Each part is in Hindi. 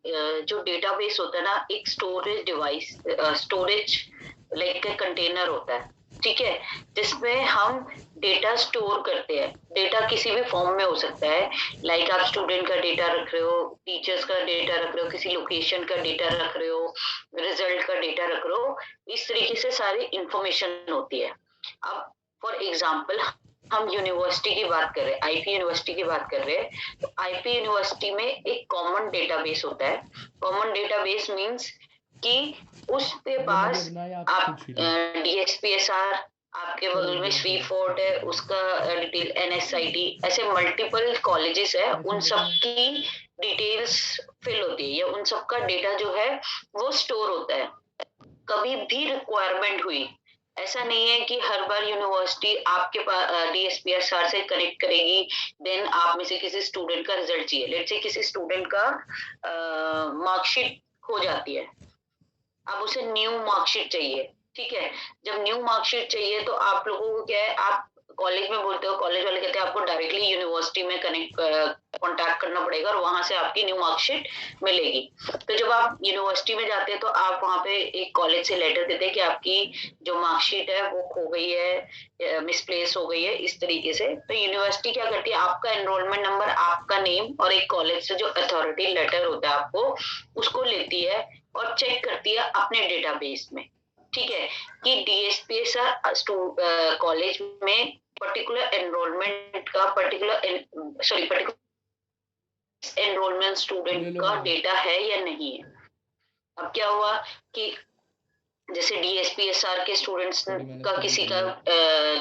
जो डेटाबेस होता है ना, एक storage device, storage like container होता है, ठीक है, जिसमें हम डेटा स्टोर करते हैं। डेटा किसी भी फॉर्म में हो सकता है, लाइक आप स्टूडेंट का डेटा रख रहे हो, टीचर्स का डेटा रख रहे हो, किसी लोकेशन का डेटा रख रहे हो, रिजल्ट का डेटा रख रहे हो, इस तरीके से सारी इंफॉर्मेशन होती है। अब फॉर एग्जाम्पल हम यूनिवर्सिटी की बात कर रहे हैं, आईपी यूनिवर्सिटी की बात कर रहे हैं, तो आईपी यूनिवर्सिटी में एक कॉमन डेटाबेस होता है। कॉमन डेटाबेस मींस कि उसके पास आप डीएसपीएसआर, आपके बगल में श्री फोर्ट है, उसका डिटेल, एनएसआईटी, ऐसे मल्टीपल कॉलेजेस है, उन सब की डिटेल्स फिल होती है, या उन सब का डेटा जो है वो स्टोर होता है। कभी भी रिक्वायरमेंट हुई, ऐसा नहीं है कि हर बार यूनिवर्सिटी आपके पास डीएसपीएसआर से कनेक्ट करेगी, देन आप में से किसी स्टूडेंट का रिजल्ट चाहिए, लेट्स से किसी स्टूडेंट का मार्कशीट हो जाती है, अब उसे न्यू मार्कशीट चाहिए, ठीक है। जब न्यू मार्कशीट चाहिए तो आप लोगों को क्या है, आप कॉलेज में बोलते हो, कॉलेज वाले कहते हैं आपको डायरेक्टली यूनिवर्सिटी में कनेक्ट कांटेक्ट करना पड़ेगा और वहां से आपकी न्यू मार्कशीट मिलेगी। तो जब आप यूनिवर्सिटी में जाते हैं तो आप वहां पे एक कॉलेज से लेटर देते हैं कि आपकी जो मार्कशीट है वो खो गई है, मिसप्लेस हो गई है, इस तरीके से। तो यूनिवर्सिटी क्या करती है, आपका एनरोलमेंट नंबर, आपका नेम और एक कॉलेज से जो अथॉरिटी लेटर होता है आपको, उसको लेती है और चेक करती है अपने डेटाबेस में, ठीक है, कि डीएसपीएसआर कॉलेज में पर्टिकुलर एनरोलमेंट का पर्टिकुलर एनरोलमेंट स्टूडेंट का डेटा है या नहीं है। अब क्या हुआ कि जैसे डीएसपीएसआर के स्टूडेंट्स का किसी का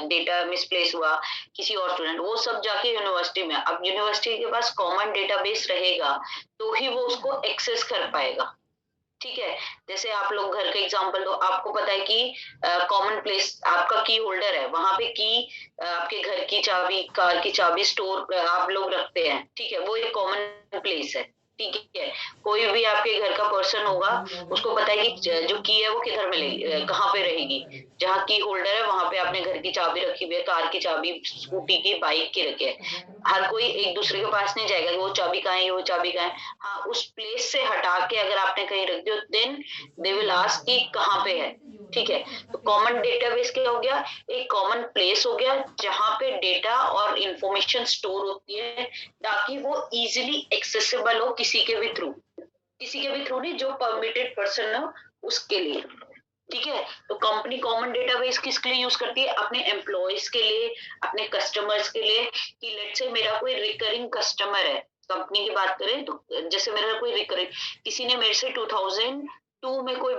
डेटा मिसप्लेस हुआ, किसी और स्टूडेंट, वो सब जाके यूनिवर्सिटी में, अब यूनिवर्सिटी के पास कॉमन डेटाबेस रहेगा तो ही वो उसको एक्सेस कर पाएगा, ठीक है। जैसे आप लोग घर का एग्जांपल दो, आपको पता है कि कॉमन प्लेस आपका की होल्डर है, वहां पे की आपके घर की चाबी, कार की चाबी स्टोर आप लोग रखते हैं, ठीक है, वो एक कॉमन प्लेस है, ठीक है। कोई भी आपके घर का पर्सन होगा, उसको पता है कि जो की है वो किधर मिलेगी, कहाँ पे रहेगी, जहाँ की होल्डर है वहां पे आपने घर की चाबी रखी हुई है, कार की चाबी, स्कूटी की, बाइक की रखी है। हर कोई एक दूसरे के पास नहीं जाएगा कि वो चाबी कहाँ है, वो चाबी कहाँ है। हाँ, उस प्लेस से हटा के अगर आपने कहीं रख दिया, देन दे विल आस्क कि कहाँ पे है, ठीक है। तो कॉमन डेटाबेस क्या हो गया, एक कॉमन प्लेस हो गया जहां पे डेटा और इंफॉर्मेशन स्टोर होती है, ताकि वो इजीली एक्सेसिबल हो किसी के भी थ्रू, किसी के भी थ्रू नहीं, जो परमिटेड पर्सन हो उसके लिए, ठीक है। तो कंपनी कॉमन डेटाबेस किसके लिए यूज करती है, अपने एम्प्लॉयज के लिए, अपने कस्टमर्स के लिए, कि लेट्स से मेरा कोई रिकरिंग कस्टमर है, कंपनी की बात करें तो, जैसे मेरा कोई रिकरिंग, किसी ने मेरे से 2002 में कोई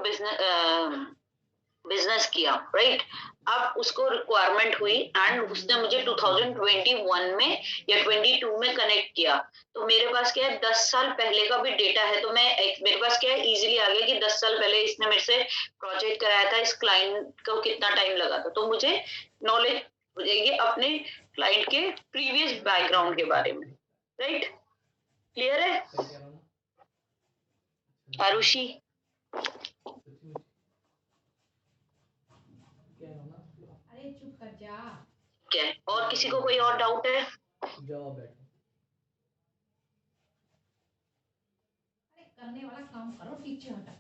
बिजनेस किया, राइट। अब उसको रिक्वायरमेंट हुई एंड उसने मुझे 2021 में या 22 में कनेक्ट किया, तो मेरे पास क्या है, 10 साल पहले का भी डेटा है, तो मैं मेरे पास क्या है, इजीली आ गया कि 10 साल पहले इसने मेरे से प्रोजेक्ट कराया था, इस क्लाइंट को कितना टाइम लगा था, तो मुझे नॉलेज हो जाएगी अपने क्लाइंट के प्रीवियस बैकग्राउंड के बारे में, राइट। क्लियर है आरुषि? अरे चुप कर जा। क्या है, और किसी को कोई और डाउट है? जाओ बैठो। अरे करने वाला काम करो, पीछे हटा।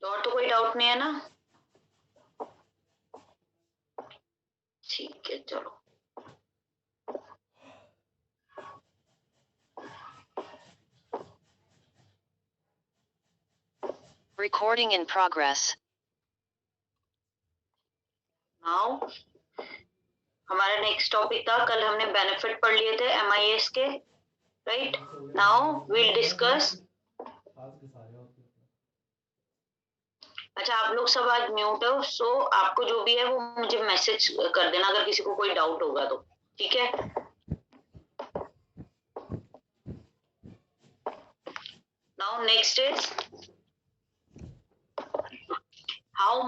और तो कोई डाउट नहीं है ना? ठीक है, चलो। Recording in progress. नाउ हमारा नेक्स्ट टॉपिक था, कल हमने बेनिफिट पढ़ लिए थे एमआईएस के, राइट। Now we'll discuss. अच्छा, आप लोग सब आज म्यूट हो, सो आपको जो भी है वो मुझे मैसेज कर देना अगर किसी को कोई डाउट होगा तो, ठीक है। नाउ नेक्स्ट इज हाउ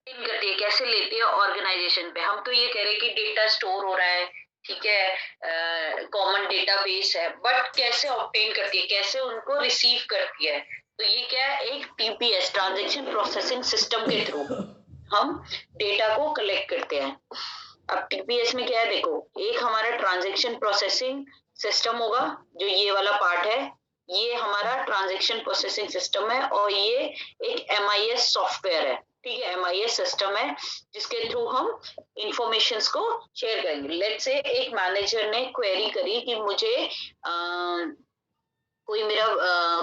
करती है, कैसे लेती है ऑर्गेनाइजेशन पे। हम तो ये कह रहे हैं कि डेटा स्टोर हो रहा है, ठीक है, कॉमन डेटाबेस है, बट कैसे ऑब्टेन करती है, कैसे उनको रिसीव करती है, तो ये क्या है, एक टीपीएस ट्रांजैक्शन प्रोसेसिंग सिस्टम के थ्रू हम डेटा को कलेक्ट करते हैं। अब टीपीएस में क्या है, देखो, एक हमारा ट्रांजैक्शन प्रोसेसिंग सिस्टम होगा, जो ये वाला पार्ट है, ये हमारा ट्रांजैक्शन प्रोसेसिंग सिस्टम है, और ये एक एमआईएस सॉफ्टवेयर है, ठीक है, एमआईएस सिस्टम है जिसके थ्रू हम इंफॉर्मेशंस को शेयर करेंगे। लेट्स से एक मैनेजर ने क्वेरी करी कि मुझे कोई मेरा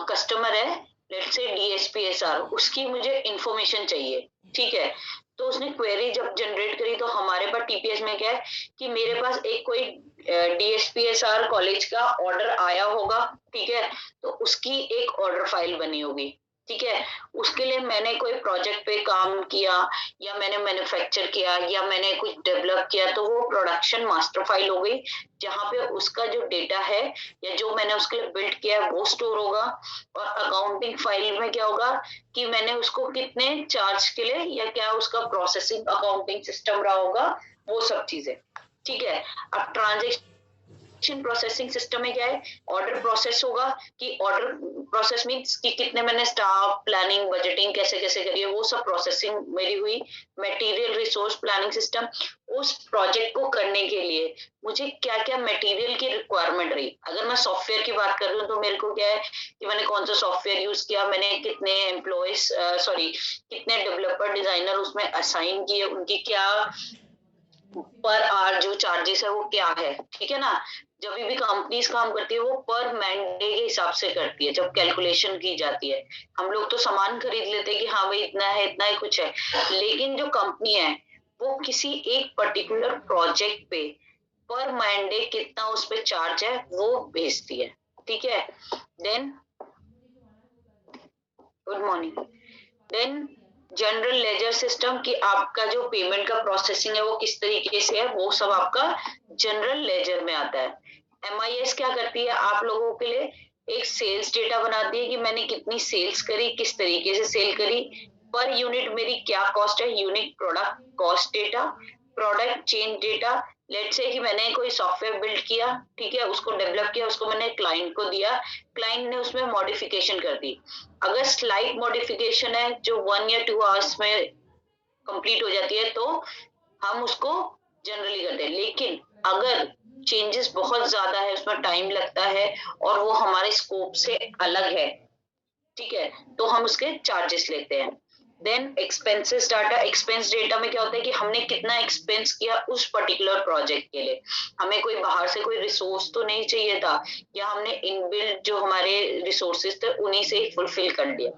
कस्टमर है, लेट्स से डीएसपीएसआर, उसकी मुझे इंफॉर्मेशन चाहिए, ठीक है, तो उसने क्वेरी जब जनरेट करी तो हमारे पास टीपीएस में क्या है कि मेरे पास एक कोई डीएसपीएसआर कॉलेज का ऑर्डर आया होगा, ठीक है, तो उसकी एक ऑर्डर फाइल बनी होगी, ठीक है, उसके लिए मैंने कोई प्रोजेक्ट पे काम किया, या मैंने मैन्युफैक्चर किया, या मैंने कुछ डेवलप किया, तो वो प्रोडक्शन मास्टर फाइल हो गई, जहाँ पे उसका जो डेटा है या जो मैंने उसके लिए बिल्ड किया है वो स्टोर होगा। और अकाउंटिंग फाइल में क्या होगा कि मैंने उसको कितने चार्ज के लिए, या क्या उसका प्रोसेसिंग अकाउंटिंग सिस्टम रहा होगा, वो सब चीजें, ठीक है। अब ट्रांजेक्शन प्रोसेसिंग सिस्टम में क्या है, ऑर्डर प्रोसेस होगा, कि ऑर्डर प्रोसेस मींस कि कितने मैंने स्टाफ, प्लानिंग, बजटिंग कैसे कैसे करी है, वो सब प्रोसेसिंग मेरी हुई। मटेरियल रिसोर्स प्लानिंग सिस्टम, उस प्रोजेक्ट को करने के लिए मुझे क्या क्या मटेरियल की रिक्वायरमेंट रही। अगर मैं सॉफ्टवेयर की बात कर रही हूँ तो मेरे को क्या है कि मैंने कौन सा सॉफ्टवेयर यूज किया, मैंने कितने एम्प्लॉयज कितने डेवलपर डिजाइनर उसमें असाइन किए, उनकी क्या पर आवर जो चार्जेस है वो क्या है, ठीक है ना। जब भी कंपनीज काम करती है वो पर मैन डे के हिसाब से करती है, जब कैलकुलेशन की जाती है। हम लोग तो सामान खरीद लेते हैं कि हाँ भाई इतना है, इतना ही कुछ है, लेकिन जो कंपनी है वो किसी एक पर्टिकुलर प्रोजेक्ट पे पर मैन डे कितना उस पे चार्ज है वो भेजती है, ठीक है। Then good morning. Then general ledger system, कि आपका जो पेमेंट का प्रोसेसिंग है वो किस तरीके से है, वो सब आपका जनरल लेजर में आता है। एमआईएस क्या करती है, आप लोगों के लिए एक सेल्स डेटा बनाती है कि मैंने कितनी सेल्स करी, किस तरीके से सेल करी, पर यूनिट मेरी क्या कॉस्ट है, unique product cost data, product change data. Let's say कि मैंने कोई सॉफ्टवेयर बिल्ड किया, ठीक है, उसको डेवलप किया, उसको मैंने क्लाइंट को दिया, क्लाइंट ने उसमें मॉडिफिकेशन कर दी। अगर स्लाइट मॉडिफिकेशन है जो 1 या 2 आवर्स में कंप्लीट हो जाती है तो हम उसको जनरली करते हैं। लेकिन अगर चेंजेस बहुत ज्यादा है, उसमें टाइम लगता है और वो हमारे स्कोप से अलग है, ठीक है, तो हम उसके चार्जेस लेते हैं। Then expenses data, expense data में क्या होता है कि हमने कितना एक्सपेंस किया उस पर्टिकुलर प्रोजेक्ट के लिए, हमें कोई बाहर से कोई रिसोर्स तो नहीं चाहिए था, या हमने इनबिल्ट जो हमारे रिसोर्सेज थे उन्हीं से ही फुलफिल कर लिया,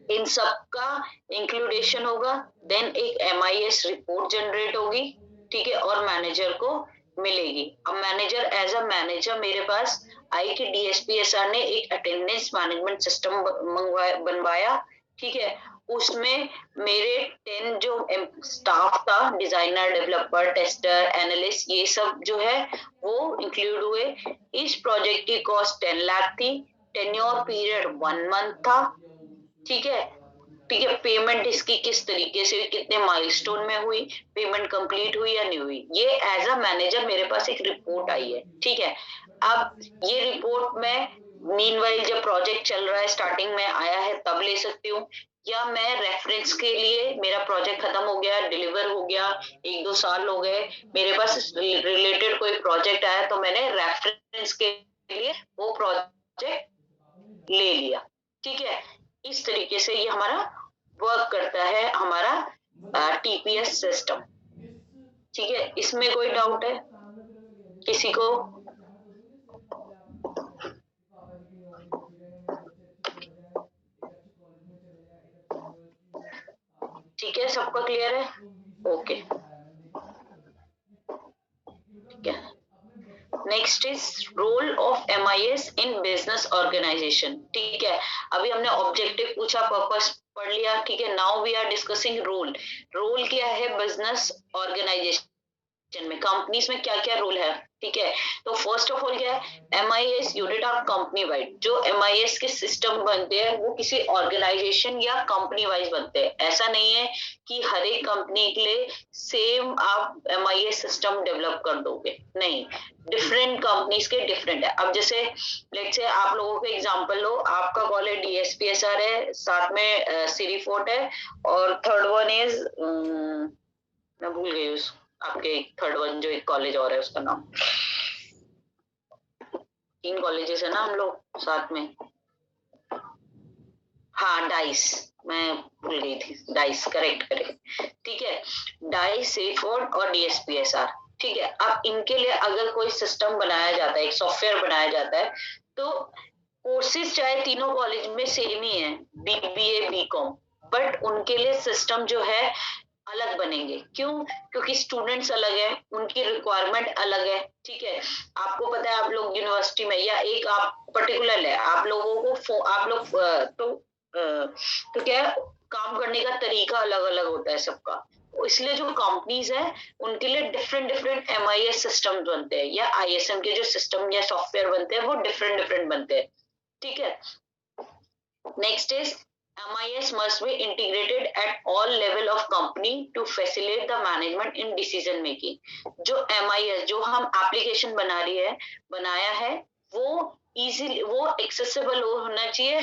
इन सब का इंक्लूडेशन होगा। देन एक एमआईएस रिपोर्ट जनरेट होगी, ठीक है, और मैनेजर को मिलेगी। अब मैनेजर एज अ मैनेजर मेरे पास आई कि डीएसपीएसआर ने एक अटेंडेंस मैनेजमेंट सिस्टम बनवाया, ठीक है, उसमें मेरे 10 जो स्टाफ था, डिजाइनर, डेवलपर, टेस्टर, एनालिस्ट, ये सब जो है वो इंक्लूड हुए। इस प्रोजेक्ट की कॉस्ट 10 लाख थी, टेन्योर पीरियड 1 मंथ था, ठीक है, ठीक है। पेमेंट इसकी किस तरीके से, कितने माइलस्टोन में हुई, पेमेंट कंप्लीट हुई या नहीं हुई, ये एज अ मैनेजर मेरे पास एक रिपोर्ट आई है, ठीक है। अब ये रिपोर्ट मैं मीनवाइल जब प्रोजेक्ट चल रहा है, स्टार्टिंग में आया है तब ले सकती हूँ, या मैं रेफरेंस के लिए, मेरा प्रोजेक्ट खत्म हो गया, डिलीवर हो गया, 1-2 साल हो गए, मेरे पास रिलेटेड कोई प्रोजेक्ट आया तो मैंने रेफरेंस के लिए वो प्रोजेक्ट ले लिया, ठीक है। इस तरीके से ये हमारा वर्क करता है, हमारा टीपीएस सिस्टम, ठीक है। इसमें कोई डाउट है किसी को? ठीक है, सबका क्लियर है? ओके, ठीक है। Next is role of MIS in business organisation, ठीक है। अभी हमने ऑब्जेक्टिव पूछा, पर्पस पढ़ लिया, ठीक है। Now we are discussing role. Role क्या है बिजनेस ऑर्गेनाइजेशन में, कंपनीज में क्या क्या रोल है, ठीक है। तो फर्स्ट ऑफ ऑल क्या है, MIS unit of company wide. जो MIS के सिस्टम बनते हैं वो किसी ऑर्गेनाइजेशन या कंपनी वाइज बनते हैं। ऐसा नहीं है कि हर एक कंपनी के लिए सेम आप MIS सिस्टम डेवलप कर दोगे, नहीं, डिफरेंट कंपनीज के डिफरेंट है। अब जैसे लेट्स से आप लोगों को एग्जांपल लो, आपका कॉलेज DSPSR है, साथ में सिरीफोर्ट है, और थर्ड वन इज मैं भूल गई उस आपके थर्ड वन जो एक कॉलेज और है उसका नाम। 3 कॉलेजेस है ना हम लोग साथ में। हाँ, डाइस, मैं भूल गई थी, डाइस, करेक्ट करेक्ट, ठीक है। डाइस, सिरीफोर्ट और DSPSR, ठीक है। अब इनके लिए अगर कोई सिस्टम बनाया जाता है, एक सॉफ्टवेयर बनाया जाता है, तो कोर्सेज चाहे तीनों कॉलेज में सेम ही है, BBA BCom, बट उनके लिए सिस्टम जो है अलग बनेंगे। क्यों? क्योंकि स्टूडेंट्स अलग है, उनकी रिक्वायरमेंट अलग है, ठीक है। आपको पता है आप लोग यूनिवर्सिटी में या एक आप पर्टिकुलर है, आप लोगों को आप लोग तो क्या है, काम करने का तरीका अलग अलग होता है सबका। इसलिए जो कंपनीज है उनके लिए डिफरेंट डिफरेंट MIS सिस्टम बनते हैं, या ISM के जो सिस्टम या सॉफ्टवेयर बनते हैं वो डिफरेंट डिफरेंट बनते हैं, ठीक है। Next is MIS must be integrated at all level of company to facilitate the management in decision making. जो MIS जो हम एप्लीकेशन बनाया है वो इजीली वो एक्सेसिबल होना चाहिए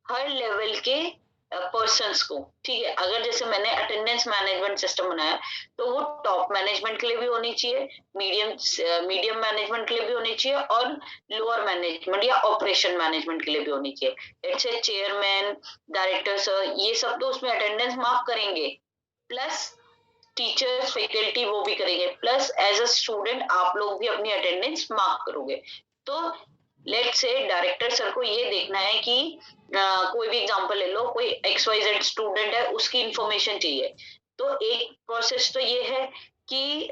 हर लेवल के पर्सन्स को, ठीक है। अगर जैसे मैंने अटेंडेंस मैनेजमेंट सिस्टम बनाया तो वो टॉप मैनेजमेंट के लिए भी होनी चाहिए, मीडियम मैनेजमेंट के लिए भी होनी चाहिए, और लोअर मैनेजमेंट या ऑपरेशन मैनेजमेंट के लिए भी होनी चाहिए। लेट्स से चेयरमैन, डायरेक्टर्स, ये सब तो उसमें अटेंडेंस मार्क करेंगे, प्लस टीचर्स, फैकल्टी वो भी करेंगे, प्लस एज अ स्टूडेंट आप लोग भी अपनी अटेंडेंस मार्क करोगे। तो लेट्स से डायरेक्टर सर को ये देखना है कि कोई भी एग्जांपल ले लो, कोई XYZ स्टूडेंट है, उसकी इंफॉर्मेशन चाहिए। तो एक प्रोसेस तो ये है कि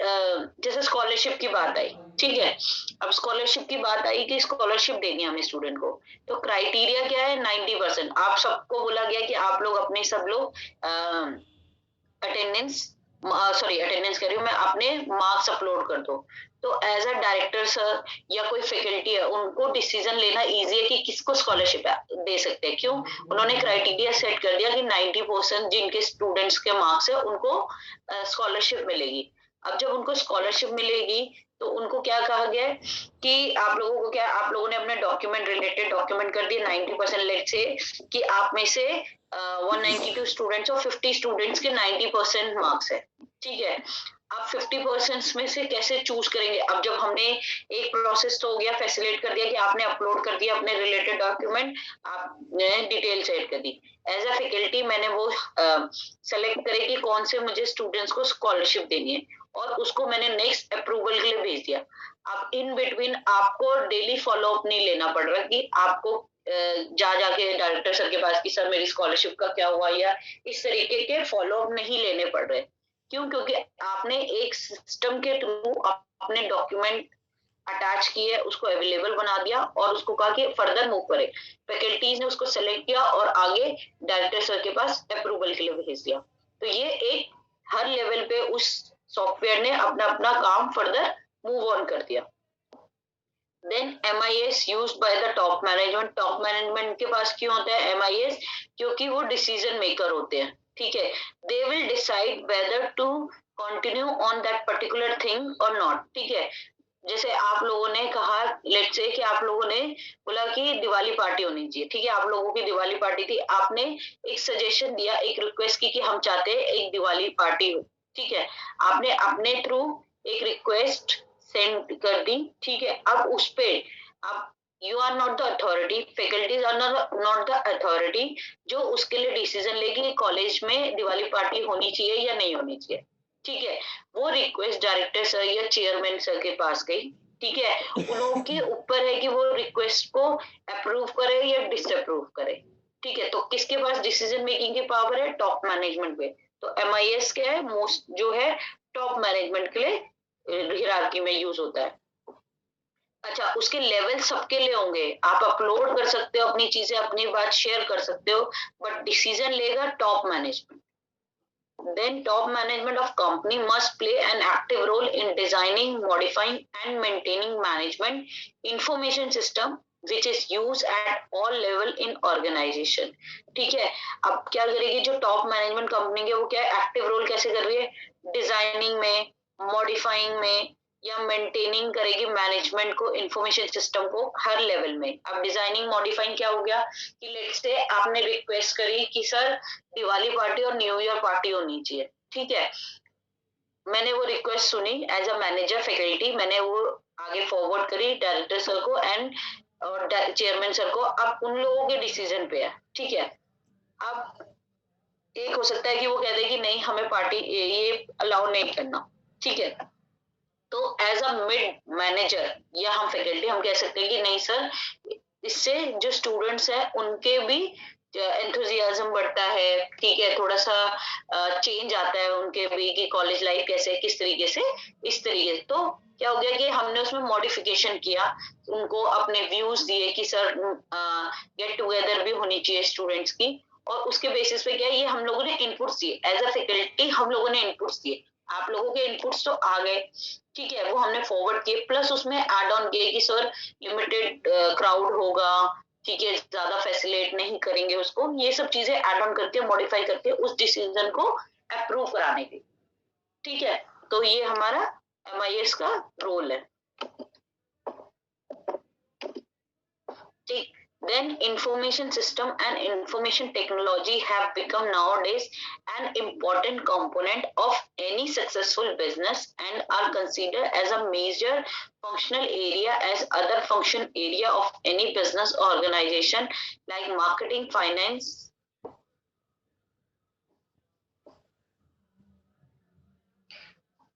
जैसे स्कॉलरशिप की बात आई, ठीक है। अब स्कॉलरशिप की बात आई कि स्कॉलरशिप देनी है हमें स्टूडेंट को, तो क्राइटेरिया क्या है, 90%। आप सबको बोला गया कि आप लोग अपने सब लोग अटेंडेंस अटेंडेंस कह रही हूँ मैं, अपने मार्क्स अपलोड कर दो। तो एज अ डायरेक्टर सर या कोई फैकल्टी है, उनको डिसीजन लेना इजी है कि किसको स्कॉलरशिप दे सकते हैं। क्यों? उन्होंने क्राइटेरिया सेट कर दिया कि 90% जिनके स्टूडेंट्स के मार्क्स है उनको स्कॉलरशिप मिलेगी। अब जब उनको स्कॉलरशिप मिलेगी तो उनको क्या कहा गया है कि आप लोगों को क्या, आप लोगों ने अपने डॉक्यूमेंट, रिलेटेड डॉक्यूमेंट कर दिए 90%। लेट से कि आप में से 192 स्टूडेंट्स और 50 स्टूडेंट्स के 90% मार्क्स है, ठीक है। आप 50% में से कैसे चूज करेंगे? अब जब हमने एक प्रोसेस तो हो गया, फैसिलिटेट कर दिया कि आपने अपलोड कर दिया अपने रिलेटेड डॉक्यूमेंट, आपने डिटेल सेट कर दी। एज अ फैकल्टी मैंने वो सेलेक्ट करे कि कौन से मुझे स्टूडेंट्स को स्कॉलरशिप देनी है, और उसको मैंने नेक्स्ट अप्रूवल के लिए भेज दिया। अब इन बिटवीन आपको डेली फॉलो अप नहीं लेना पड़ रहा कि आपको जाके डायरेक्टर सर के पास कि सर मेरी स्कॉलरशिप का क्या हुआ, या इस तरीके के फॉलो अप नहीं लेने पड़ रहे। क्यों? क्योंकि आपने एक सिस्टम के थ्रू अपने डॉक्यूमेंट अटैच किए, उसको अवेलेबल बना दिया और उसको कहा कि फर्दर मूव करे। फैकल्टीज ने उसको सेलेक्ट किया और आगे डायरेक्टर सर के पास अप्रूवल के लिए भेज दिया। तो ये एक हर लेवल पे उस सॉफ्टवेयर ने अपना अपना काम फर्दर मूव ऑन कर दिया। Then MIS used by the top management. Top management के पास क्यों होता है MIS? क्योंकि वो डिसीजन मेकर होते हैं, ठीक है। They will decide whether to continue on that particular thing और नॉट, ठीक है। जैसे आप लोगों ने कहा, लेट्स से कि आप लोगों ने बोला कि दिवाली पार्टी होनी चाहिए, ठीक है। आप लोगों की दिवाली पार्टी थी, आपने एक सजेशन दिया, एक रिक्वेस्ट की कि हम चाहते हैं एक दिवाली पार्टी हो, ठीक है। आपने अपने थ्रू एक रिक्वेस्ट सेंड कर दी, ठीक है। अब उस पे अब you are not the authority, faculties are not the authority जो उसके लिए डिसीजन लेगी कॉलेज में दिवाली पार्टी होनी चाहिए या नहीं होनी चाहिए, ठीक है। वो रिक्वेस्ट डायरेक्टर सर या चेयरमैन सर के पास गई, ठीक है। उन लोगों के ऊपर है कि वो रिक्वेस्ट को अप्रूव करे या डिसअप्रूव करे, ठीक है। तो किसके पास डिसीजन मेकिंग की पावर है? टॉप मैनेजमेंट पे। तो MIS क्या है, मोस्ट जो है टॉप मैनेजमेंट के लिए हियरार्की में यूज होता है। अच्छा, उसके लेवल सबके लिए होंगे, आप अपलोड कर सकते हो अपनी चीजें, अपनी बात शेयर कर सकते हो, बट डिसीजन लेगा top management. then top management of company must play an active role in designing, modifying and maintaining management information system which is used at all level in organization. ठीक है, अब क्या करेगी जो टॉप मैनेजमेंट कंपनी के, वो क्या एक्टिव रोल कैसे कर रही है, डिजाइनिंग में, मॉडिफाइंग में या मेंटेनिंग करेगी मैनेजमेंट को, इंफॉर्मेशन सिस्टम को हर लेवल में. अब डिजाइनिंग मॉडिफाइंग क्या हो गया कि लेट्स से आपने रिक्वेस्ट करी कि सर दिवाली पार्टी और न्यू ईयर पार्टी होनी चाहिए, ठीक है, मैंने वो रिक्वेस्ट सुनी एज अ मैनेजर फैकल्टी, मैंने वो आगे फॉरवर्ड करी डायरेक्टर सर को एंड और चेयरमैन सर को. अब उन लोगों के डिसीजन पे है, ठीक है. अब एक हो सकता है कि वो कह दे कि नहीं हमें पार्टी ये अलाउ नहीं करना, ठीक है. तो एज अ मिड मैनेजर या हम फैकल्टी हम कह सकते हैं कि नहीं सर, इससे जो स्टूडेंट्स हैं उनके भी एंथुजियाज्म बढ़ता है, ठीक है, थोड़ा सा चेंज आता है उनके भी कि कॉलेज लाइफ कैसे किस तरीके से, इस तरीके से. तो क्या हो गया कि हमने उसमें मॉडिफिकेशन किया, उनको अपने व्यूज दिए कि सर गेट टुगेदर भी होनी चाहिए स्टूडेंट्स की, और उसके बेसिस पे क्या ये हम लोगों ने इनपुट्स दिए एज अ फैकल्टी, हम लोगों ने इनपुट्स दिए. आप लोगों के इनपुट्स तो आ गए, ठीक है, वो हमने फॉरवर्ड किए, प्लस उसमें ऐड ऑन किए कि सर लिमिटेड क्राउड होगा, ठीक है, ज्यादा फैसिलिटेट नहीं करेंगे उसको, ये सब चीजें ऐड ऑन करके मॉडिफाई करके उस डिसीजन को अप्रूव कराने की, ठीक है. तो ये हमारा MIS का रोल है, ठीक. Then information system and information technology have become nowadays an important component of any successful business and are considered as a major functional area as other function area of any business organization like marketing, finance.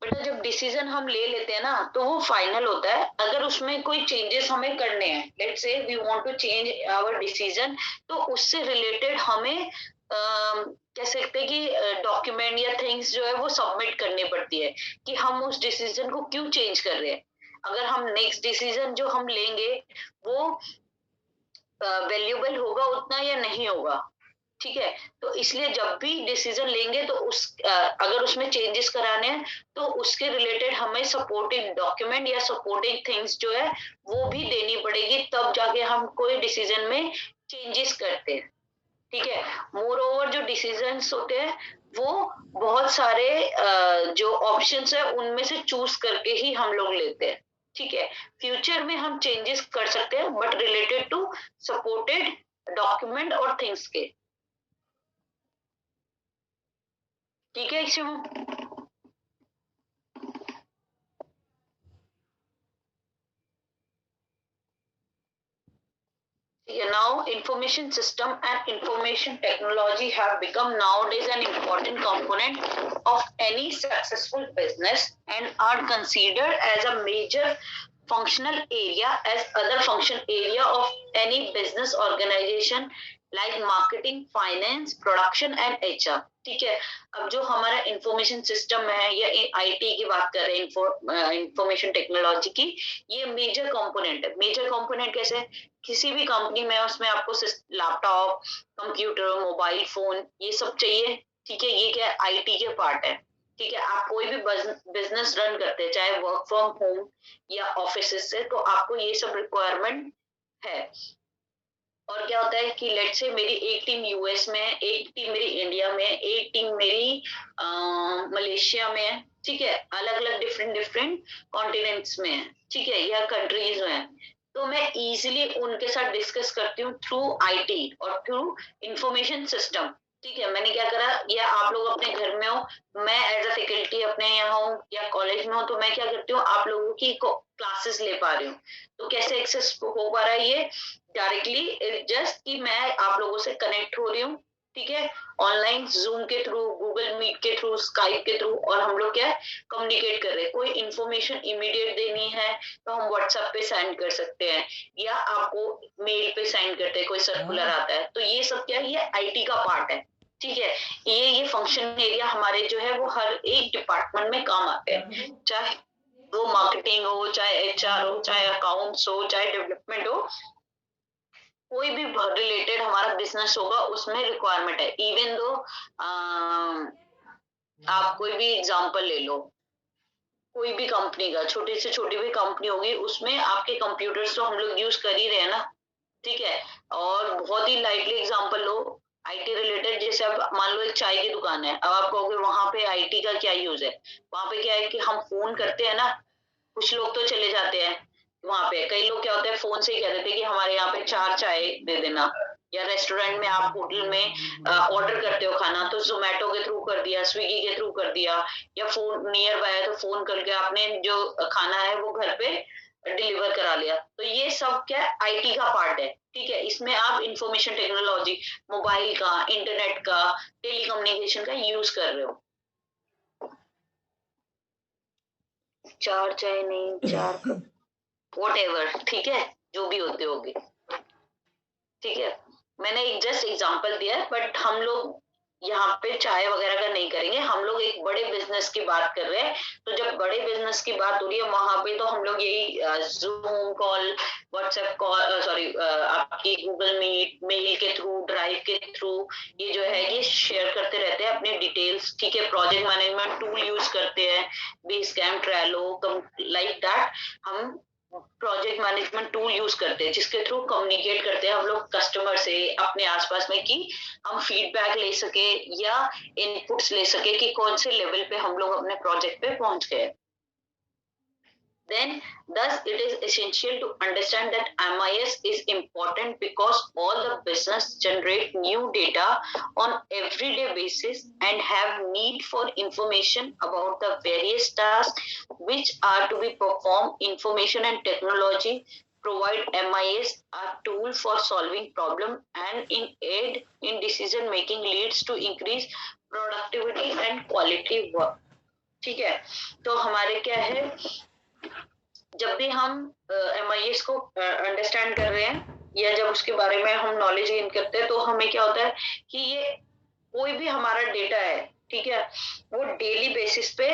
बेटा जब डिसीजन हम ले लेते हैं ना तो वो फाइनल होता है. अगर उसमें कोई चेंजेस हमें करने हैं, let's say we want to change our decision, तो उससे रिलेटेड हमें कह सकते हैं कि डॉक्यूमेंट या थिंग्स जो है वो सबमिट करनी पड़ती है कि हम उस डिसीजन को क्यों चेंज कर रहे हैं. अगर हम नेक्स्ट डिसीजन जो हम लेंगे वो वैल्यूएबल होगा उतना या नहीं होगा, ठीक है. तो इसलिए जब भी डिसीजन लेंगे तो अगर उसमें चेंजेस कराने हैं तो उसके रिलेटेड हमें सपोर्टिंग डॉक्यूमेंट या सपोर्टिंग थिंग्स जो है वो भी देनी पड़ेगी, तब जाके हम कोई डिसीजन में चेंजेस करते हैं, ठीक है. मोर ओवर जो डिसीजंस होते हैं वो बहुत सारे जो ऑप्शंस है उनमें से चूज करके ही हम लोग लेते हैं, ठीक है. फ्यूचर में हम चेंजेस कर सकते हैं but related to supported document और थिंग्स के, ठीक है. Shiv now information system and information technology have become nowadays an important component of any successful business and are considered as a major functional area as other function area of any business organization like marketing, finance, production and HR, ठीक है. अब जो हमारा इंफॉर्मेशन सिस्टम है या IT की बात कर रहे हैं, इंफॉर्मेशन टेक्नोलॉजी की, ये मेजर कंपोनेंट है. मेजर कंपोनेंट कैसे, किसी भी कंपनी में उसमें आपको लैपटॉप, कंप्यूटर, मोबाइल फोन ये सब चाहिए, ठीक है. ये क्या IT के पार्ट है, ठीक है. आप कोई भी बिजनेस रन करते हैं चाहे वर्क फ्रॉम होम या ऑफिस से, तो आपको ये सब रिक्वायरमेंट है. और क्या होता है कि लेट से मेरी एक टीम यूएस में है, एक टीम मेरी इंडिया में है, एक टीम मेरी मलेशिया में है, ठीक है, अलग अलग डिफरेंट कॉन्टिनेंट्स में है, ठीक है, या कंट्रीज में है. तो मैं इजीली उनके साथ डिस्कस करती हूँ थ्रू IT और थ्रू इंफॉर्मेशन सिस्टम, ठीक है. मैंने क्या करा, या आप लोग अपने घर में हो, मैं एज अ फैकल्टी अपने यहाँ हूँ या कॉलेज में हूँ, तो मैं क्या करती हूँ आप लोगों की क्लासेस ले पा रही हूँ. तो कैसे एक्सेस हो पा रहा है ये डायरेक्टली, जस्ट कि मैं आप लोगों से कनेक्ट हो रही हूँ, ठीक है, ऑनलाइन जूम के थ्रू, गूगल मीट के थ्रू, स्काइप के थ्रू, और हम लोग क्या है कम्युनिकेट कर रहे हैं. कोई इन्फॉर्मेशन इमीडिएट देनी है तो हम व्हाट्सएप पे सेंड कर सकते हैं या आपको मेल पे सेंड करते हैं, कोई सर्कुलर आता है. तो ये सब क्या है, ये IT का पार्ट है, ठीक है. ये फंक्शन एरिया हमारे जो है वो हर एक डिपार्टमेंट में काम आते हैं, चाहे वो मार्केटिंग हो, चाहे HR हो, चाहे अकाउंट्स हो, चाहे डेवलपमेंट हो, कोई भी रिलेटेड हमारा बिजनेस होगा उसमें रिक्वायरमेंट है. इवन दो आप कोई भी एग्जांपल ले लो, कोई भी कंपनी का, छोटी से छोटी भी कंपनी होगी, उसमें आपके कंप्यूटर्स तो हम लोग यूज कर ही रहे हैं ना, ठीक है। और बहुत ही लाइटली एग्जांपल लो, आईटी रिलेटेड, जैसे अब मान लो एक चाय की दुकान है, अब आप कहोगे वहां पे आईटी का क्या यूज है। वहां पे क्या है कि हम फोन करते हैं ना, कुछ लोग तो चले जाते हैं वहां पे, कई लोग क्या होता है फोन से ही कह देते हैं कि हमारे यहाँ पे 4 चाय दे देना, या रेस्टोरेंट में आप होटल में ऑर्डर करते हो खाना तो जोमेटो के थ्रू कर दिया, स्विगी के थ्रू कर दिया, या फोन नियर बाय है तो फोन करके आपने जो खाना है वो घर पे डिलीवर करा लिया। तो ये सब क्या आईटी का पार्ट है, ठीक है। इसमें आप इंफॉर्मेशन टेक्नोलॉजी, मोबाइल का, इंटरनेट का, टेलीकम्युनिकेशन का यूज कर रहे हो। 4 चाय नहीं, 4 कप वॉट एवर, ठीक है, जो भी होते होगे, ठीक है। मैंने एक जस्ट एग्जांपल दिया है, बट हम लोग यहाँ पे चाय वगैरह का नहीं करेंगे, हम लोग एक बड़े बिजनेस की बात कर रहे हैं। तो जब बड़े बिजनेस की बात हो रही है वहां पे तो हम लोग यही zoom call, WhatsApp call, sorry आपकी गूगल मीट, मेल के थ्रू, ड्राइव के थ्रू, ये जो है ये शेयर करते रहते हैं अपनी डिटेल्स, ठीक है। प्रोजेक्ट मैनेजमेंट टूल यूज करते हैं, बेसकैम्प, ट्रेलो, लाइक दैट। हम प्रोजेक्ट मैनेजमेंट टूल यूज करते हैं जिसके थ्रू कम्युनिकेट करते हैं हम लोग कस्टमर से अपने आसपास में, कि हम फीडबैक ले सके या इनपुट्स ले सके कि कौन से लेवल पे हम लोग अपने प्रोजेक्ट पे पहुंच गए। Then, thus, it is essential to understand that MIS is important because all the business generate new data on everyday basis and have need for information about the various tasks which are to be performed. Information and technology provide MIS a tool for solving problem and in aid in decision making leads to increase productivity and quality work. ठीक है, तो हमारे क्या है, जब भी हम MIS को अंडरस्टैंड कर रहे हैं या जब उसके बारे में हम नॉलेज गेन करते हैं तो हमें क्या होता है कि ये कोई भी हमारा डेटा है, ठीक है, वो डेली बेसिस पे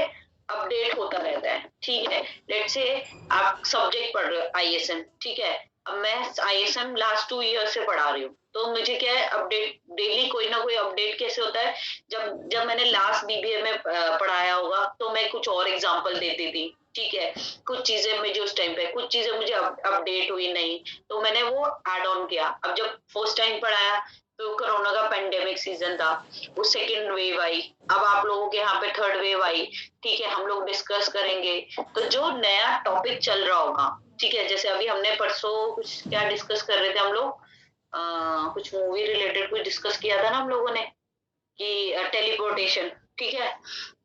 अपडेट होता रहता है, ठीक है। लेट्स से आप सब्जेक्ट पढ़ रहे हो ISM, ठीक है, अब मैं ISM लास्ट 2 ईयर से पढ़ा रही हूँ, तो मुझे क्या है अपडेट डेली कोई ना कोई अपडेट कैसे होता है। जब जब मैंने लास्ट BBA में पढ़ाया होगा तो मैं कुछ और एग्जांपल देती थी, ठीक है। कुछ चीजें मुझे उस टाइम पे, कुछ चीजें मुझे अपडेट हुई नहीं तो मैंने वो ऐड ऑन किया। अब जब फर्स्ट टाइम पढ़ाया तो कोरोना का पेंडेमिक सीजन था, वो सेकेंड वेव आई, अब आप लोगों के यहाँ पे थर्ड वेव आई, ठीक है। हम लोग डिस्कस करेंगे तो जो नया टॉपिक चल रहा होगा, ठीक है, जैसे अभी हमने परसों कुछ क्या डिस्कस कर रहे थे हम लोग, कुछ मूवी रिलेटेड कुछ डिस्कस किया था ना हम लोगों ने कि टेलीपोर्टेशन, ठीक है।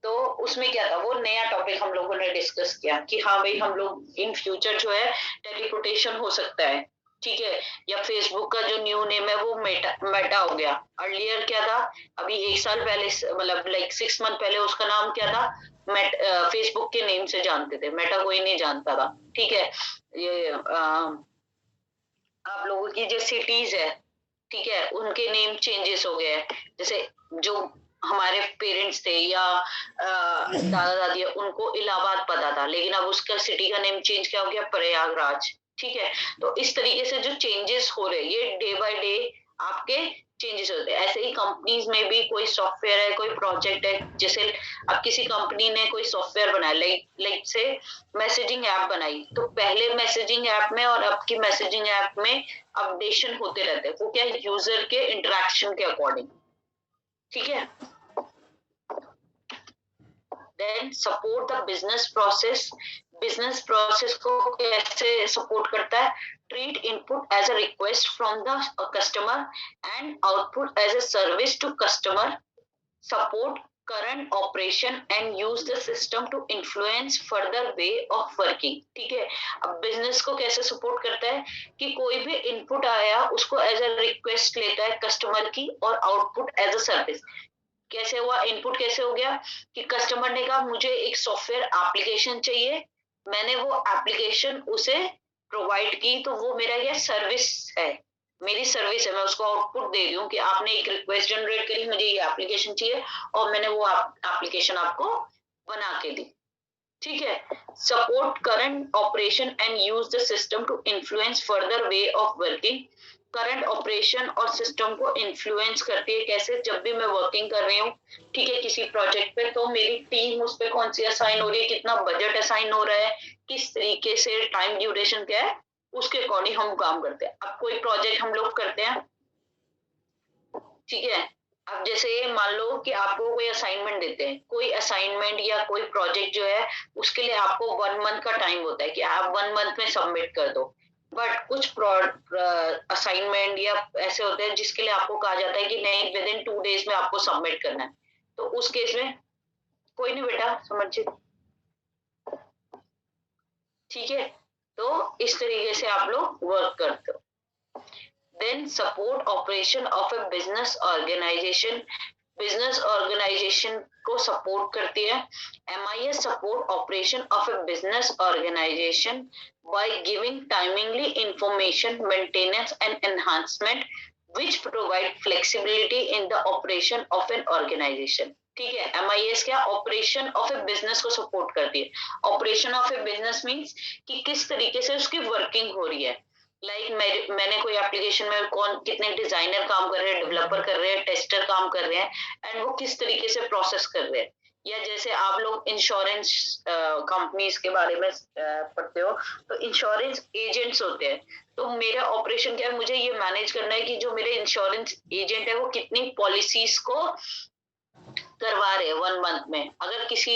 तो उसमें क्या था, वो नया टॉपिक हम लोगों ने डिस्कस किया कि हाँ भाई हम लोग इन फ्यूचर जो है टेलीपोर्टेशन हो सकता है, ठीक है। या फेसबुक का जो न्यू नेम है वो मेटा हो गया, अर्लियर क्या था, अभी 1 साल पहले, मतलब लाइक 6 मंथ पहले उसका नाम क्या था, फेसबुक के नेम से जानते थे, मेटा कोई नहीं जानता था, ठीक है। ये आप लोगों की जो सिटीज है, ठीक है, उनके नेम चेंजेस हो गए हैं। जैसे जो हमारे पेरेंट्स थे या दादा दादी, उनको इलाहाबाद पता था, लेकिन अब उसका सिटी का नेम चेंज क्या हो गया, प्रयागराज, ठीक है। तो इस तरीके से जो चेंजेस हो रहे हैं ये डे बाय डे आपके चेंजेस होते हैं। ऐसे ही कंपनीज में भी कोई सॉफ्टवेयर है, कोई प्रोजेक्ट है, जैसे अब किसी कंपनी ने कोई सॉफ्टवेयर बनाया, लाइक से मैसेजिंग ऐप बनाई, तो पहले मैसेजिंग ऐप में और अब की मैसेजिंग ऐप में अपडेशन होते रहते हैं, वो क्या यूजर के इंटरेक्शन के अकॉर्डिंग, ठीक है। Then support the business process को कैसे सपोर्ट करता है, treat input as a request from the customer and output as a service to customer, support current operation and use the system to influence further way of working, ठीक है। अब बिजनेस को कैसे सपोर्ट करता है कि कोई भी इनपुट आया उसको एज अ रिक्वेस्ट लेता है कस्टमर की और आउटपुट एज अ सर्विस। कैसे हुआ, इनपुट कैसे हो गया कि कस्टमर ने कहा मुझे एक सॉफ्टवेयर एप्लीकेशन चाहिए, मैंने वो एप्लीकेशन उसे प्रोवाइड की, तो वो मेरा क्या सर्विस है, मेरी सर्विस है, मैं उसको आउटपुट दे रही हूँ कि आपने एक रिक्वेस्ट जनरेट करी, मुझे ये एप्लीकेशन चाहिए और मैंने वो एप्लीकेशन आपको बना के दी, ठीक है। Support current operation and use the system to influence further way of working, current operation और सिस्टम को इन्फ्लुएंस करती है। कैसे? जब भी मैं वर्किंग कर रही हूँ, ठीक है, किसी प्रोजेक्ट पे, तो मेरी टीम उस पे कौन सी असाइन हो रही है, कितना बजट असाइन हो रहा है, किस तरीके से, टाइम ड्यूरेशन क्या है, उसके अकॉर्डिंग हम काम करते हैं। अब कोई प्रोजेक्ट हम लोग करते हैं, ठीक है, अब जैसे मान लो कि आपको कोई असाइनमेंट देते हैं, कोई असाइनमेंट या कोई प्रोजेक्ट जो है उसके लिए आपको 1 मंथ का टाइम होता है कि आप 1 मंथ में सबमिट कर दो। बट कुछ असाइनमेंट या ऐसे होते हैं जिसके लिए आपको कहा जाता है कि नहीं, विद इन 2 डेज में आपको सबमिट करना है। तो उस केस में कोई नहीं बेटा, समझिए, ठीक है। तो इस तरीके से आप लोग वर्क करते हो। Then support operation of a business organization. Business organisation को सपोर्ट करती है। MIS support operation of a business organization by giving timely information, maintenance and enhancement which provide flexibility in the operation of an organization. ठीक है, MIS क्या? ऑपरेशन ऑफ ए बिजनेस को सपोर्ट करती है। Operation of A business means कि किस तरीके से उसकी वर्किंग हो रही है। मैंने कोई एप्लीकेशन में कौन कितने डिजाइनर काम कर रहे हैं, डेवलपर कर रहे हैं, टेस्टर काम कर रहे हैं, एंड वो किस तरीके से प्रोसेस कर रहे हैं। या जैसे आप लोग इंश्योरेंस कंपनीज के बारे में पढ़ते हो, तो इंश्योरेंस एजेंट्स होते हैं। तो मेरा ऑपरेशन क्या है? मुझे ये मैनेज करना है कि जो मेरे इंश्योरेंस एजेंट है वो कितनी पॉलिसीज को करवा रहे हैं 1 मंथ में। अगर किसी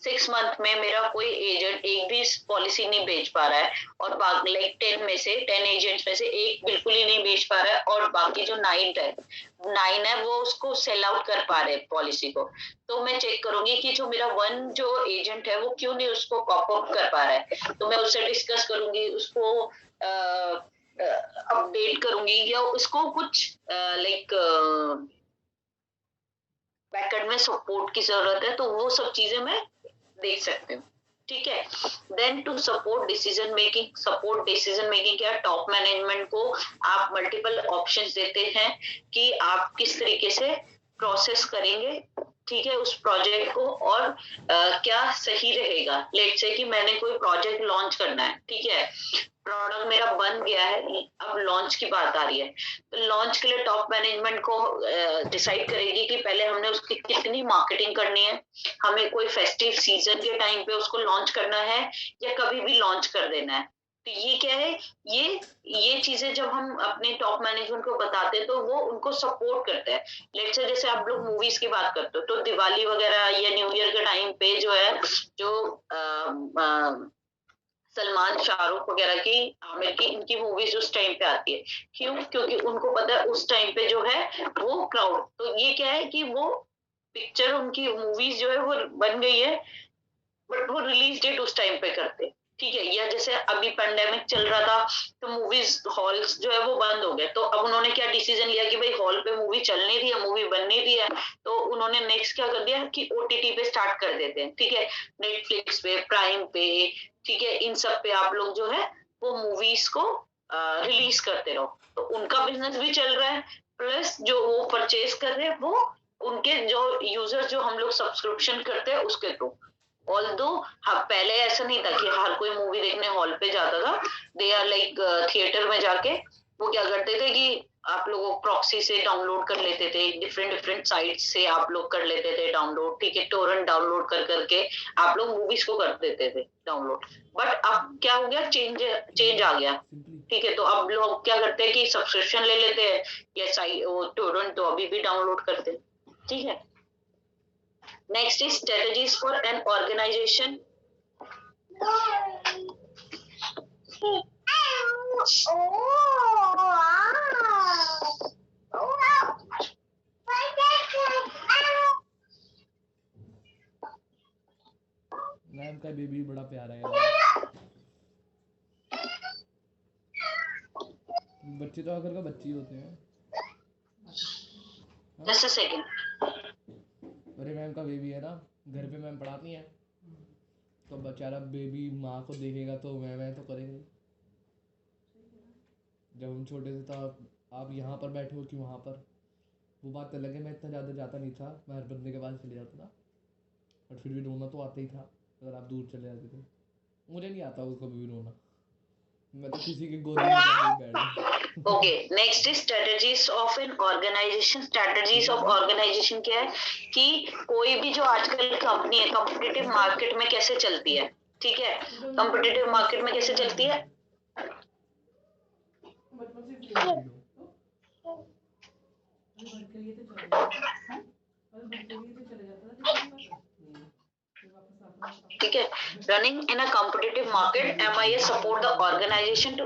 6 मंथ में मेरा कोई एजेंट एक भी पॉलिसी नहीं बेच पा रहा है, और बाकी 10 एजेंट्स में से एक बिल्कुल ही नहीं बेच पा रहा है, और बाकी जो 9 है वो उसको सेल आउट कर पा रहे हैं पॉलिसी को, तो मैं चेक करूंगी कि जो मेरा जो एजेंट है वो क्यों नहीं उसको कॉप अप कर पा रहा है। तो मैं उससे डिस्कस करूंगी, उसको अपडेट करूंगी, या उसको कुछ बैकएंड में सपोर्ट की जरूरत है, तो वो सब चीजें मैं देख सकती हूँ। ठीक है। Then to support decision making क्या? टॉप मैनेजमेंट को आप मल्टीपल ऑप्शंस देते हैं कि आप किस तरीके से प्रोसेस करेंगे, ठीक है, उस प्रोजेक्ट को, और क्या सही रहेगा। लेट्स से कि मैंने कोई प्रोजेक्ट लॉन्च करना है, ठीक है, प्रोडक्ट मेरा बन गया है, अब लॉन्च की बात आ रही है, तो लॉन्च के लिए टॉप मैनेजमेंट को डिसाइड करेगी कि पहले हमने उसकी कितनी मार्केटिंग करनी है, हमें कोई फेस्टिव सीजन के टाइम पे उसको लॉन्च करना है या कभी भी लॉन्च कर देना है। तो ये क्या है, ये चीजें जब हम अपने टॉप मैनेजमेंट को बताते हैं तो वो उनको सपोर्ट करता है। लेट्स से जैसे आप लोग मूवीज की बात करते हो, तो दिवाली वगैरह या न्यू ईयर के टाइम पे जो है, जो सलमान, शाहरुख वगैरह की, आमिर की, इनकी मूवीज उस टाइम पे आती है। क्यों? क्योंकि उनको पता है उस टाइम पे जो है वो क्राउड, तो ये क्या है कि वो पिक्चर, उनकी मूवीज जो है वो बन गई है, बट वो रिलीज डेट उस टाइम पे करते, ठीक है। या जैसे अभी पेंडेमिक चल रहा था, तो मूवीज हॉल्स जो है वो बंद हो गए, तो अब उन्होंने क्या डिसीजन लिया कि भाई हॉल पे मूवी चल नहीं रही है, मूवी बन नहीं रही है, तो उन्होंने नेक्स्ट क्या कर दिया कि OTT पे स्टार्ट कर देते हैं, ठीक है, नेटफ्लिक्स पे, प्राइम पे, ठीक है, इन सब पे आप लोग जो है वो मूवीज को रिलीज करते रहो, तो उनका बिजनेस भी चल रहा है, प्लस जो वो परचेज कर रहे हैं वो उनके जो यूजर, जो हम लोग सब्सक्रिप्शन करते हैं उसके थ्रू। ऑल्दो पहले ऐसा नहीं था कि हर कोई मूवी देखने हॉल पे जाता था, दे आर थिएटर में जाके वो क्या करते थे कि आप लोगों प्रॉक्सी से डाउनलोड कर लेते थे, डिफरेंट साइट से आप लोग कर लेते थे डाउनलोड, ठीक है, टोरेंट डाउनलोड कर करके आप लोग मूवीज को कर देते थे डाउनलोड। बट अब क्या हो गया, चेंज आ गया, ठीक है, तो अब लोग क्या करते हैं कि सब्सक्रिप्शन ले लेते हैं, या वो टोरेंट तो अभी भी डाउनलोड करते हैं, ठीक है। Next is strategies for an organization. Ma'am का बेबी बड़ा प्यारा है। बच्चे तो आकर का बच्चे ही होते हैं। Just a second. अरे मैम का बेबी है ना, घर पे मैम पढ़ाती हैं, तो बेचारा बेबी माँ को देखेगा तो मैं तो करेगा। जब हम छोटे थे तो आप यहाँ पर बैठे हो कि वहाँ पर, वो बात अलग है। मैं इतना ज़्यादा जाता नहीं था, मैं हर बंदे के पास चले जाता था, बट फिर भी रोना तो आता ही था अगर आप दूर चले जाते थे। मुझे नहीं आता वो कभी भी रोना, मैं तो किसी की गोदी में बैठ okay, next is strategies of an organisation. Strategies of organisation क्या है कि कोई भी जो आजकल कंपनी है कॉम्पिटिटिव मार्केट में कैसे चलती है, ठीक है, कॉम्पिटिटिव मार्केट में कैसे चलती है। बचपन से फ्री में लो। अरे बड़े के लिए तो चले जाता था। अरे बड़े के लिए तो चले जाता था किसी के साथ। फिर वापस आता था। ठीक है, running in a competitive market, MIS support the organisation to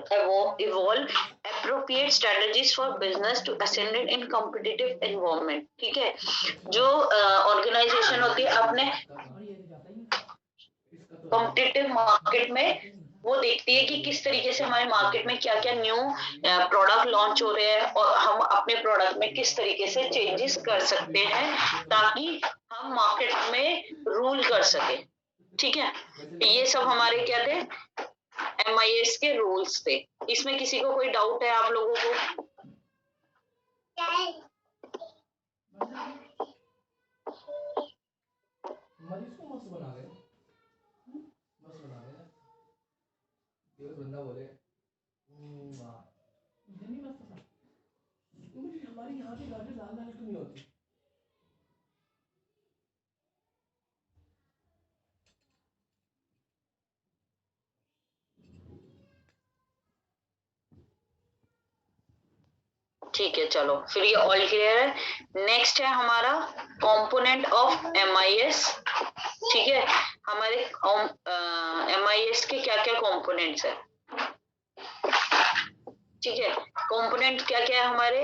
evolve appropriate strategies for business to ascend in competitive environment। ठीक है, जो ऑर्गेनाइजेशन होती है अपने और ये तो जाता ही नहीं। इसका तो कॉम्पिटिटिव मार्केट में वो देखती है कि किस तरीके से हमारे मार्केट में क्या क्या न्यू प्रोडक्ट लॉन्च हो रहे हैं और हम अपने प्रोडक्ट में किस तरीके से चेंजेस कर सकते हैं ताकि हम मार्केट में रूल कर सके। ठीक है, ये सब हमारे क्या थे, MIS के रूल्स थे। इसमें किसी को कोई डाउट है आप लोगों को? मरीज को मस्त बना दे, मस्त बना दे। ये बंदा बोले वाह ये नहीं मस्त था। मुझे हमारी यहाँ की गाजर लाल लाल क्यों नहीं होती? ठीक है, चलो फिर ये ऑल क्लियर है। नेक्स्ट है हमारा कंपोनेंट ऑफ MIS। ठीक है, हमारे MIS के क्या क्या कंपोनेंट्स है। ठीक है, कंपोनेंट क्या क्या है हमारे।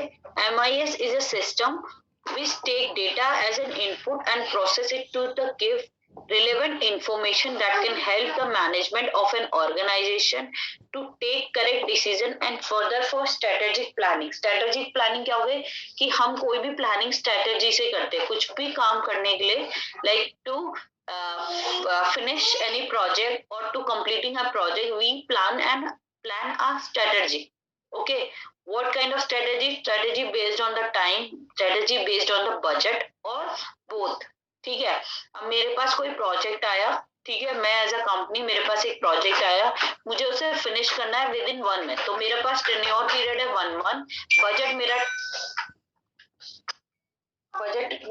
MIS is a system which take data as an input and process it to the give relevant information that can help the management of an organization to take correct decision and further for strategic planning। strategic planning क्या हो गई कि हम कोई भी प्लानिंग स्ट्रेटेजी से करते हैं कुछ भी काम करने के लिए, like to finish any project or to completing a project we plan a strategy। okay, what kind of strategy? strategy based on the time, strategy based on the budget or both। ठीक है, अब मेरे पास कोई प्रोजेक्ट आया, ठीक है, मैं एज अ कंपनी मेरे पास एक प्रोजेक्ट आया, मुझे उसे फिनिश करना है विद इन 1 मंथ, तो मेरे पास टेन्योर पीरियड है 1 मंथ। बजट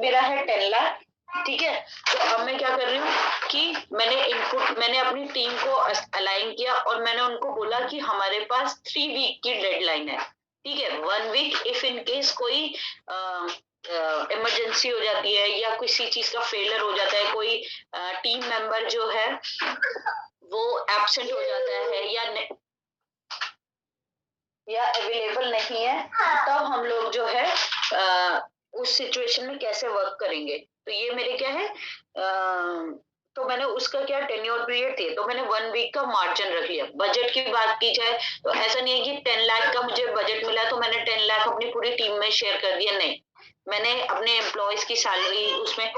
मेरा है 10 लाख। ठीक है, तो अब मैं क्या कर रही हूँ कि मैंने अपनी टीम को अलाइन किया और मैंने उनको बोला कि हमारे पास 3 वीक की डेडलाइन है। ठीक है, 1 वीक इफ इन केस कोई इमरजेंसी हो जाती है या किसी चीज का फेलियर हो जाता है, कोई टीम मेंबर जो है वो एब्सेंट हो जाता है या अवेलेबल नहीं है, तब हम लोग जो है उस सिचुएशन में कैसे वर्क करेंगे। तो ये मेरे क्या है, तो मैंने उसका क्या टेन्योर पीरियड थे, तो मैंने 1 वीक का मार्जिन रख लिया। बजट की बात की जाए तो ऐसा नहीं है कि 10 लाख का मुझे बजट मिला तो मैंने 10 लाख अपनी पूरी टीम में शेयर कर दिया, नहीं, मैंने अपने एम्प्लॉयज की सैलरी उसमें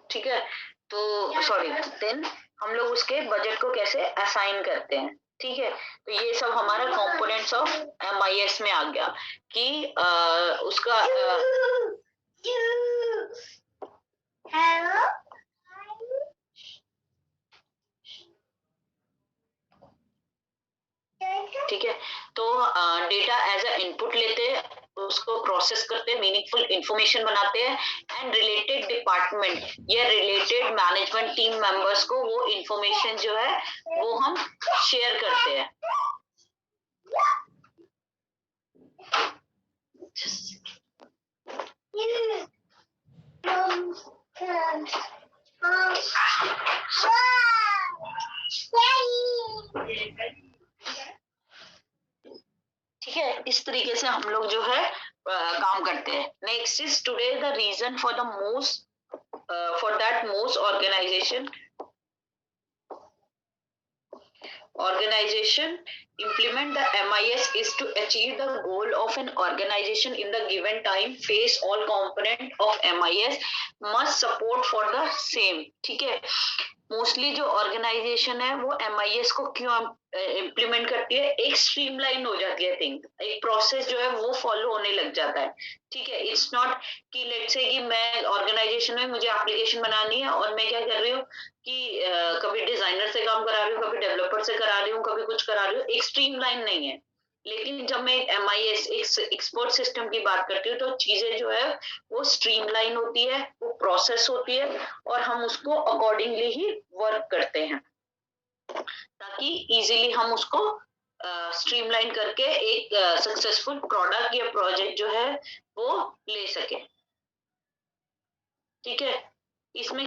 ठीक है, तो सॉरी, देन हम लोग उसके बजट को कैसे असाइन करते हैं। ठीक है, तो ये सब हमारा कंपोनेंट्स ऑफ MIS में आ गया कि उसका ठीक है, तो डेटा एज अ इनपुट लेते हैं, उसको प्रोसेस करते हैं, मीनिंगफुल इंफॉर्मेशन बनाते हैं एंड रिलेटेड डिपार्टमेंट या रिलेटेड मैनेजमेंट टीम मेंबर्स को वो इंफॉर्मेशन जो है वो हम शेयर करते हैं। ठीक है, इस तरीके से हम लोग जो है काम करते हैं। Next is today the reason for the most for that most organisation organization implement the MIS is to achieve the goal of an organization in the given time phase. All component of MIS must support for the same. ठीक है, मोस्टली जो ऑर्गेनाइजेशन है वो MIS को क्यों इम्प्लीमेंट करती है, एक स्ट्रीमलाइन हो जाती है थिंग, एक प्रोसेस जो है वो फॉलो होने लग जाता है. ठीक है, इट्स नॉट कि लेट्स से कि मैं ऑर्गेनाइजेशन में मुझे एप्लीकेशन बनानी है और मैं क्या कर रही हूँ कि कभी डिजाइनर से काम करा रही हूँ, कभी डेवलपर से करा रही हूँ, कभी कुछ करा रही हूँ, एक स्ट्रीमलाइन नहीं है. लेकिन जब मैं MIS एक एक्सपोर्ट सिस्टम की बात करती हूँ तो चीजें जो है वो स्ट्रीमलाइन होती है, वो प्रोसेस होती है और हम उसको अकॉर्डिंगली ही वर्क करते हैं ताकि इजीली हम उसको स्ट्रीमलाइन करके एक सक्सेसफुल प्रोडक्ट या प्रोजेक्ट जो है वो ले सके. ठीक है, इसमें